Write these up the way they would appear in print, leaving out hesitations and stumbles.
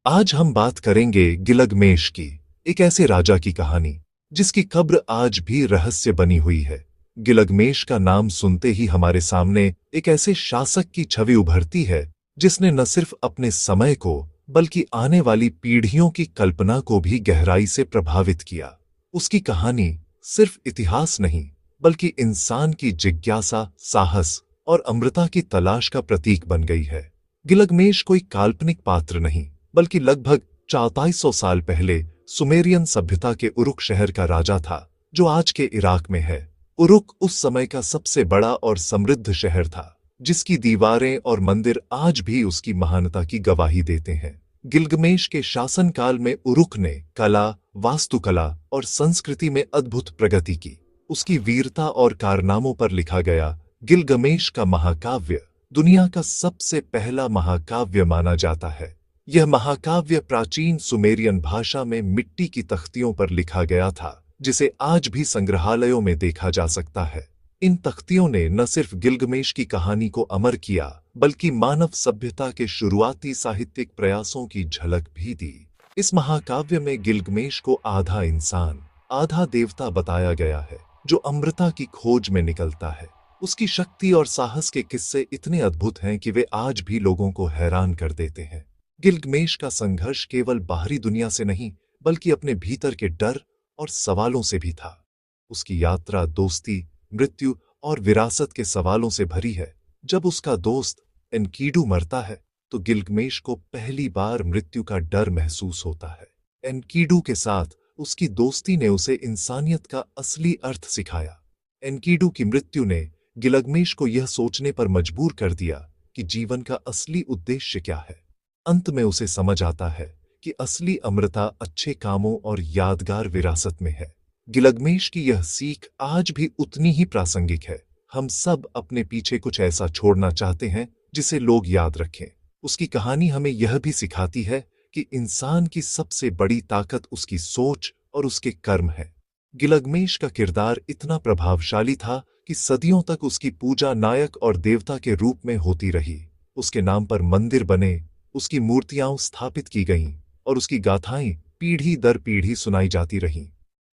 आज हम बात करेंगे गिलगमेश की, एक ऐसे राजा की कहानी जिसकी कब्र आज भी रहस्य बनी हुई है। गिलगमेश का नाम सुनते ही हमारे सामने एक ऐसे शासक की छवि उभरती है जिसने न सिर्फ अपने समय को बल्कि आने वाली पीढ़ियों की कल्पना को भी गहराई से प्रभावित किया। उसकी कहानी सिर्फ इतिहास नहीं बल्कि इंसान की जिज्ञासा, साहस और अमृता की तलाश का प्रतीक बन गई है। गिलगमेश कोई काल्पनिक पात्र नहीं बल्कि लगभग 4400 साल पहले सुमेरियन सभ्यता के उरुक शहर का राजा था, जो आज के इराक में है। उरुक उस समय का सबसे बड़ा और समृद्ध शहर था, जिसकी दीवारें और मंदिर आज भी उसकी महानता की गवाही देते हैं। गिलगमेश के शासनकाल में उरुक ने कला, वास्तुकला और संस्कृति में अद्भुत प्रगति की। उसकी वीरता और कारनामों पर लिखा गया गिलगमेश का महाकाव्य दुनिया का सबसे पहला महाकाव्य माना जाता है। यह महाकाव्य प्राचीन सुमेरियन भाषा में मिट्टी की तख्तियों पर लिखा गया था, जिसे आज भी संग्रहालयों में देखा जा सकता है। इन तख्तियों ने न सिर्फ गिलगमेश की कहानी को अमर किया, बल्कि मानव सभ्यता के शुरुआती साहित्यिक प्रयासों की झलक भी दी। इस महाकाव्य में गिलगमेश को आधा इंसान, आधा देवता बताया गया है, जो अमृता की खोज में निकलता है। उसकी शक्ति और साहस के किस्से इतने अद्भुत हैं कि वे आज भी लोगों को हैरान कर देते हैं। गिलगमेश का संघर्ष केवल बाहरी दुनिया से नहीं बल्कि अपने भीतर के डर और सवालों से भी था। उसकी यात्रा दोस्ती, मृत्यु और विरासत के सवालों से भरी है। जब उसका दोस्त एनकीडू मरता है तो गिलगमेश को पहली बार मृत्यु का डर महसूस होता है। एनकीडू के साथ उसकी दोस्ती ने उसे इंसानियत का असली अर्थ सिखाया। एनकीडू की मृत्यु ने गिलगमेश को यह सोचने पर मजबूर कर दिया कि जीवन का असली उद्देश्य क्या है। अंत में उसे समझ आता है कि असली अमृता अच्छे कामों और यादगार विरासत में है। गिलगमेश की यह सीख आज भी उतनी ही प्रासंगिक है। हम सब अपने पीछे कुछ ऐसा छोड़ना चाहते हैं जिसे लोग याद रखें। उसकी कहानी हमें यह भी सिखाती है कि इंसान की सबसे बड़ी ताकत उसकी सोच और उसके कर्म है। गिलगमेश का किरदार इतना प्रभावशाली था कि सदियों तक उसकी पूजा नायक और देवता के रूप में होती रही। उसके नाम पर मंदिर बने, उसकी मूर्तियां स्थापित की गईं और उसकी गाथाएं पीढ़ी दर पीढ़ी सुनाई जाती रहीं।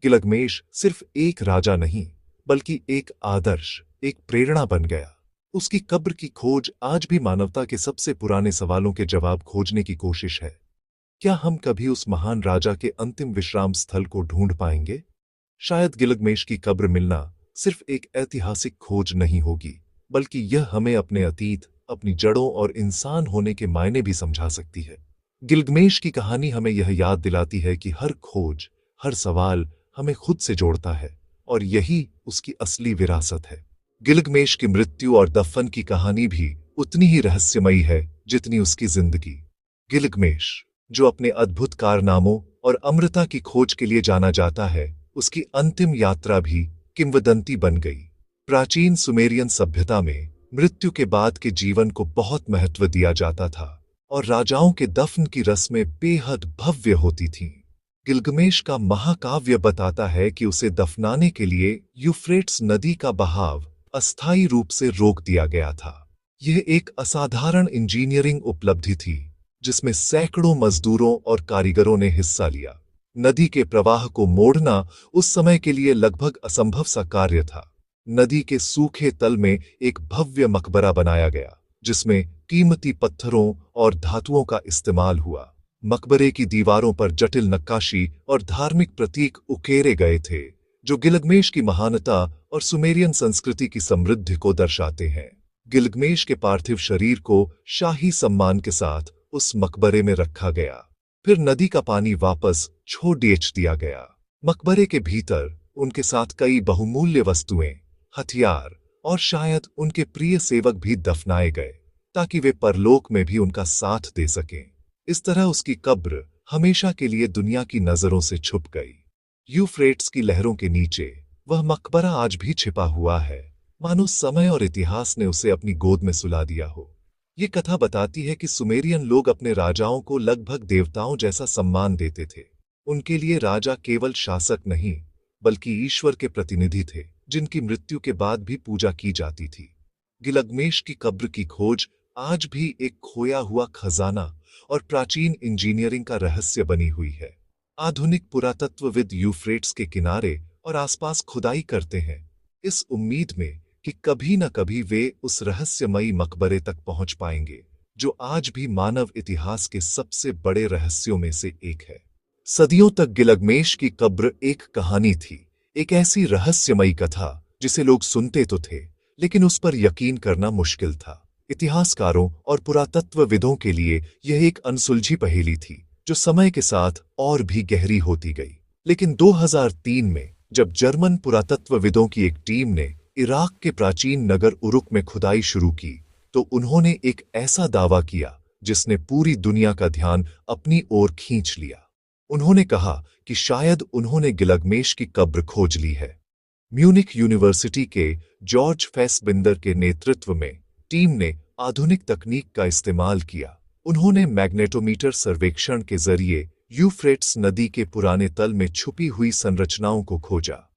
गिलगमेश सिर्फ एक राजा नहीं बल्कि एक आदर्श, एक प्रेरणा बन गया। उसकी कब्र की खोज आज भी मानवता के सबसे पुराने सवालों के जवाब खोजने की कोशिश है। क्या हम कभी उस महान राजा के अंतिम विश्राम स्थल को ढूंढ पाएंगे? शायद गिलगमेश की कब्र मिलना सिर्फ एक ऐतिहासिक खोज नहीं होगी, बल्कि यह हमें अपने अतीत, अपनी जड़ों और इंसान होने के मायने भी समझा सकती है। गिलगमेश की कहानी हमें यह याद दिलाती है कि हर खोज, हर सवाल हमें खुद से जोड़ता है और यही उसकी असली विरासत है। गिलगमेश की मृत्यु और दफन की कहानी भी उतनी ही रहस्यमयी है जितनी उसकी जिंदगी। गिलगमेश, जो अपने अद्भुत कारनामों और अमृता की खोज के लिए जाना जाता है, उसकी अंतिम यात्रा भी किंवदंती बन गई। प्राचीन सुमेरियन सभ्यता में मृत्यु के बाद के जीवन को बहुत महत्व दिया जाता था और राजाओं के दफन की रस्में बेहद भव्य होती थीं। गिलगमेश का महाकाव्य बताता है कि उसे दफनाने के लिए यूफ्रेट्स नदी का बहाव अस्थायी रूप से रोक दिया गया था। यह एक असाधारण इंजीनियरिंग उपलब्धि थी जिसमें सैकड़ों मजदूरों और कारीगरों ने हिस्सा लिया। नदी के प्रवाह को मोड़ना उस समय के लिए लगभग असंभव सा कार्य था। नदी के सूखे तल में एक भव्य मकबरा बनाया गया जिसमें कीमती पत्थरों और धातुओं का इस्तेमाल हुआ। मकबरे की दीवारों पर जटिल नक्काशी और धार्मिक प्रतीक उकेरे गए थे, जो गिलगमेश की महानता और सुमेरियन संस्कृति की समृद्धि को दर्शाते हैं। गिलगमेश के पार्थिव शरीर को शाही सम्मान के साथ उस मकबरे में रखा गया। फिर नदी का पानी वापस छोड़ दिया गया। मकबरे के भीतर उनके साथ कई बहुमूल्य वस्तुएं, हथियार और शायद उनके प्रिय सेवक भी दफनाए गए ताकि वे परलोक में भी उनका साथ दे सकें। इस तरह उसकी कब्र हमेशा के लिए दुनिया की नजरों से छुप गई। यूफ्रेट्स की लहरों के नीचे वह मकबरा आज भी छिपा हुआ है, मानो समय और इतिहास ने उसे अपनी गोद में सुला दिया हो। ये कथा बताती है कि सुमेरियन लोग अपने राजाओं को लगभग देवताओं जैसा सम्मान देते थे। उनके लिए राजा केवल शासक नहीं बल्कि ईश्वर के प्रतिनिधि थे, जिनकी मृत्यु के बाद भी पूजा की जाती थी। गिलगमेश की कब्र की खोज आज भी एक खोया हुआ खजाना और प्राचीन इंजीनियरिंग का रहस्य बनी हुई है। आधुनिक पुरातत्वविद यूफ्रेट्स के किनारे और आसपास खुदाई करते हैं, इस उम्मीद में कि कभी न कभी वे उस रहस्यमयी मकबरे तक पहुंच पाएंगे, जो आज भी मानव इतिहास के सबसे बड़े रहस्यों में से एक है। सदियों तक गिलगमेश की कब्र एक कहानी थी, एक ऐसी रहस्यमयी कथा जिसे लोग सुनते तो थे, लेकिन उस पर यकीन करना मुश्किल था। इतिहासकारों और पुरातत्वविदों के लिए यह एक अनसुलझी पहेली थी, जो समय के साथ और भी गहरी होती गई। लेकिन 2003 में जब जर्मन पुरातत्वविदों की एक टीम ने इराक के प्राचीन नगर उरुक में खुदाई शुरू की, तो उन्होंने एक ऐसा दावा किया जिसने पूरी दुनिया का ध्यान अपनी ओर खींच लिया। उन्होंने कहा कि शायद उन्होंने गिलगमेश की कब्र खोज ली है। म्यूनिख यूनिवर्सिटी के जॉर्ज फैसबिंदर के नेतृत्व में टीम ने आधुनिक तकनीक का इस्तेमाल किया। उन्होंने मैग्नेटोमीटर सर्वेक्षण के जरिए यूफ्रेट्स नदी के पुराने तल में छुपी हुई संरचनाओं को खोजा।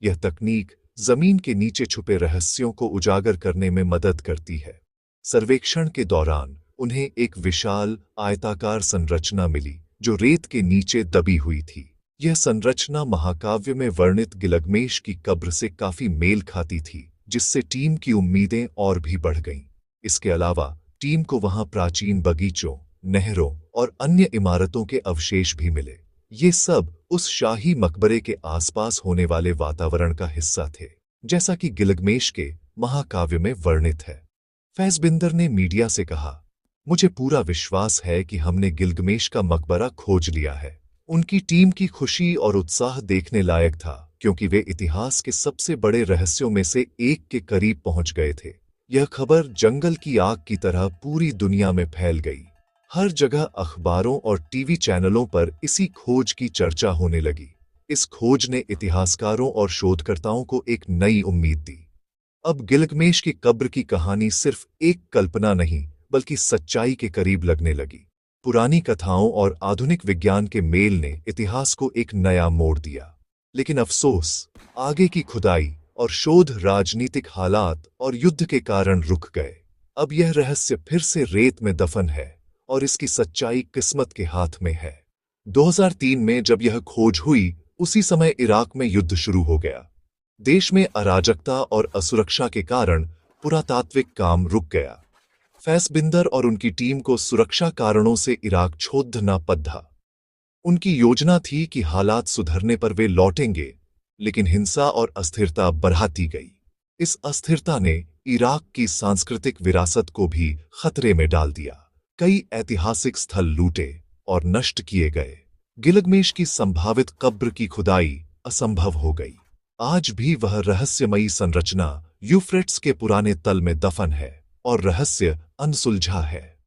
यह तकनीक जमीन के नीचे छुपे रहस्यों को उजागर करने में मदद करती है। सर्वेक्षण के दौरान उन्हें एक विशाल आयताकार संरचना मिली, जो रेत के नीचे दबी हुई थी। यह संरचना महाकाव्य में वर्णित गिलगमेश की कब्र से काफी मेल खाती थी, जिससे टीम की उम्मीदें और भी बढ़ गईं। इसके अलावा टीम को वहां प्राचीन बगीचों, नहरों और अन्य इमारतों के अवशेष भी मिले। ये सब उस शाही मकबरे के आसपास होने वाले वातावरण का हिस्सा थे, जैसा कि गिलगमेश के महाकाव्य में वर्णित है। फैसबिंदर ने मीडिया से कहा, मुझे पूरा विश्वास है कि हमने गिलगमेश का मकबरा खोज लिया है। उनकी टीम की खुशी और उत्साह देखने लायक था, क्योंकि वे इतिहास के सबसे बड़े रहस्यों में से एक के करीब पहुंच गए थे। यह खबर जंगल की आग की तरह पूरी दुनिया में फैल गई। हर जगह अखबारों और टीवी चैनलों पर इसी खोज की चर्चा होने लगी। इस खोज ने इतिहासकारों और शोधकर्ताओं को एक नई उम्मीद दी। अब गिलगमेश की कब्र की कहानी सिर्फ एक कल्पना नहीं, बल्कि सच्चाई के करीब लगने लगी। पुरानी कथाओं और आधुनिक विज्ञान के मेल ने इतिहास को एक नया मोड़ दिया। लेकिन अफसोस, आगे की खुदाई और शोध राजनीतिक हालात और युद्ध के कारण रुक गए। अब यह रहस्य फिर से रेत में दफन है और इसकी सच्चाई किस्मत के हाथ में है। 2003 में जब यह खोज हुई, उसी समय इराक में युद्ध शुरू हो गया। देश में अराजकता और असुरक्षा के कारण पुरातात्विक काम रुक गया। फैसबिंदर और उनकी टीम को सुरक्षा कारणों से इराक छोड़ना पड़ा। उनकी योजना थी कि हालात सुधरने पर वे लौटेंगे, लेकिन हिंसा और अस्थिरता बढ़ती गई। इस अस्थिरता ने इराक की सांस्कृतिक विरासत को भी खतरे में डाल दिया। कई ऐतिहासिक स्थल लूटे और नष्ट किए गए। गिलगमेश की संभावित कब्र की खुदाई असंभव हो गई। आज भी वह रहस्यमयी संरचना यूफ्रेट्स के पुराने तल में दफन है और रहस्य अनसुलझा है।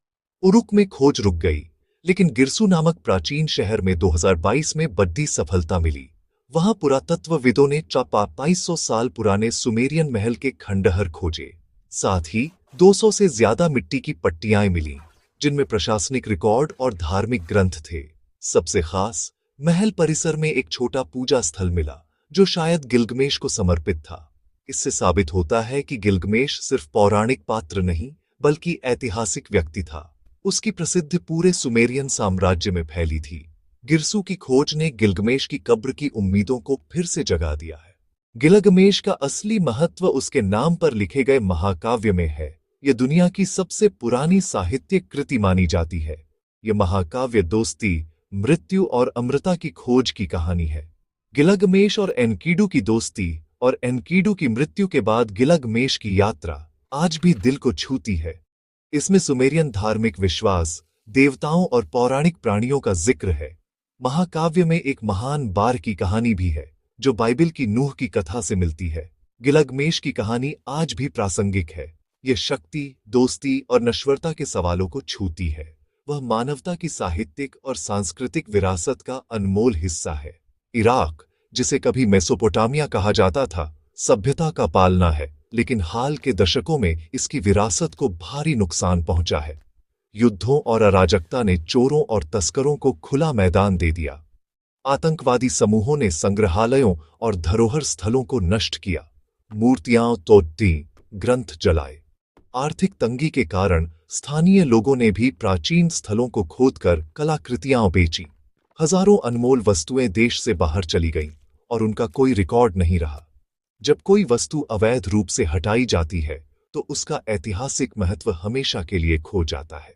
उरुक में खोज रुक गई, लेकिन गिरसू नामक प्राचीन शहर में 2022 में बड़ी सफलता मिली। वहां पुरातत्वविदों ने 2500 साल पुराने सुमेरियन महल के खंडहर खोजे। साथ ही 200 से ज्यादा मिट्टी की पट्टियां मिलीं, जिनमें प्रशासनिक रिकॉर्ड और धार्मिक ग्रंथ थे। सबसे खास, महल परिसर में एक छोटा पूजा स्थल मिला, जो शायद गिलगमेश को समर्पित था। इससे साबित होता है कि गिलगमेश सिर्फ पौराणिक पात्र नहीं, बल्कि ऐतिहासिक व्यक्ति था। उसकी प्रसिद्धि पूरे सुमेरियन साम्राज्य में फैली थी। गिरसू की खोज ने गिलगमेश की कब्र की उम्मीदों को फिर से जगा दिया है। गिलगमेश का असली महत्व उसके नाम पर लिखे गए महाकाव्य में है। यह दुनिया की सबसे पुरानी साहित्यिक कृति मानी जाती है। यह महाकाव्य दोस्ती, मृत्यु और अमृता की खोज की कहानी है। गिलगमेश और एनकीडू की दोस्ती और एनकीडू की मृत्यु के बाद गिलगमेश की यात्रा आज भी दिल को छूती है। इसमें सुमेरियन धार्मिक विश्वास, देवताओं और पौराणिक प्राणियों का जिक्र है। महाकाव्य में एक महान बार की कहानी भी है, जो बाइबिल की नूह की कथा से मिलती है। गिलगमेश की कहानी आज भी प्रासंगिक है। यह शक्ति, दोस्ती और नश्वरता के सवालों को छूती है। वह मानवता की साहित्यिक और सांस्कृतिक विरासत का अनमोल हिस्सा है। इराक, जिसे कभी मेसोपोटामिया कहा जाता था, सभ्यता का पालना है, लेकिन हाल के दशकों में इसकी विरासत को भारी नुकसान पहुंचा है। युद्धों और अराजकता ने चोरों और तस्करों को खुला मैदान दे दिया। आतंकवादी समूहों ने संग्रहालयों और धरोहर स्थलों को नष्ट किया, मूर्तियां तोड़ दी, ग्रंथ जलाए। आर्थिक तंगी के कारण स्थानीय लोगों ने भी प्राचीन स्थलों को खोदकर कलाकृतियां बेची। हजारों अनमोल वस्तुएं देश से बाहर चली गईं और उनका कोई रिकॉर्ड नहीं रहा। जब कोई वस्तु अवैध रूप से हटाई जाती है तो उसका ऐतिहासिक महत्व हमेशा के लिए खो जाता है।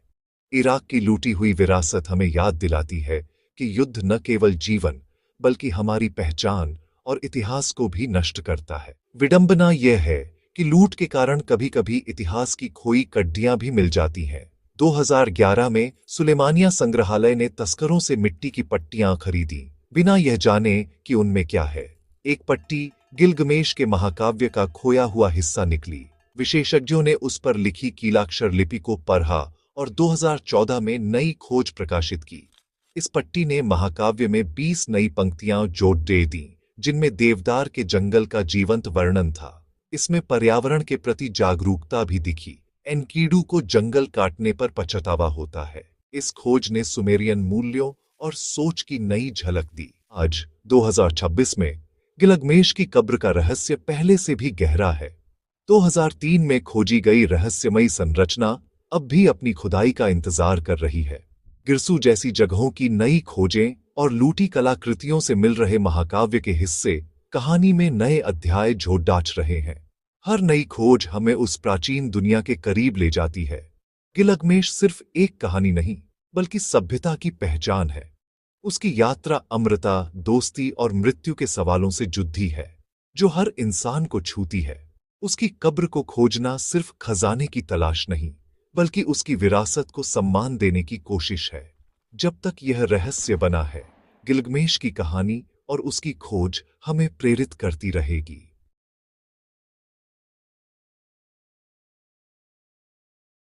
इराक की लूटी हुई विरासत हमें याद दिलाती है कि युद्ध न केवल जीवन बल्कि हमारी पहचान और इतिहास को भी नष्ट करता है। विडंबना यह है कि लूट के कारण कभी-कभी इतिहास की खोई कड्डियां भी मिल जाती हैं। 2011 में सुलेमानिया संग्रहालय ने तस्करों से मिट्टी की पट्टियां खरीदी, बिना यह जाने कि उनमें क्या है। एक पट्टी गिलगमेश के महाकाव्य का खोया हुआ हिस्सा निकली। विशेषज्ञों ने उस पर लिखी कीलाक्षर लिपि को पढ़ा और 2014 में नई खोज प्रकाशित की। इस पट्टी ने महाकाव्य में 20 नई पंक्तियां जोड़ दे दी, जिनमें देवदार के जंगल का जीवंत वर्णन था। इसमें पर्यावरण के प्रति जागरूकता भी दिखी। एनकीडू को जंगल काटने पर पछतावा होता है। इस खोज ने सुमेरियन मूल्यों और सोच की नई झलक दी। आज 2026 में गिलगमेश की कब्र का रहस्य पहले से भी गहरा है। 2003 में खोजी गई रहस्यमयी संरचना अब भी अपनी खुदाई का इंतजार कर रही है। गिरसू जैसी जगहों की नई खोजें और लूटी कलाकृतियों से मिल रहे महाकाव्य के हिस्से कहानी में नए अध्याय जोड़ डाच रहे हैं। हर नई खोज हमें उस प्राचीन दुनिया के करीब ले जाती है। गिलगमेश सिर्फ एक कहानी नहीं, बल्कि सभ्यता की पहचान है। उसकी यात्रा अमृता, दोस्ती और मृत्यु के सवालों से जुड़ी है, जो हर इंसान को छूती है। उसकी कब्र को खोजना सिर्फ खजाने की तलाश नहीं, बल्कि उसकी विरासत को सम्मान देने की कोशिश है। जब तक यह रहस्य बना है, गिलगमेश की कहानी और उसकी खोज हमें प्रेरित करती रहेगी।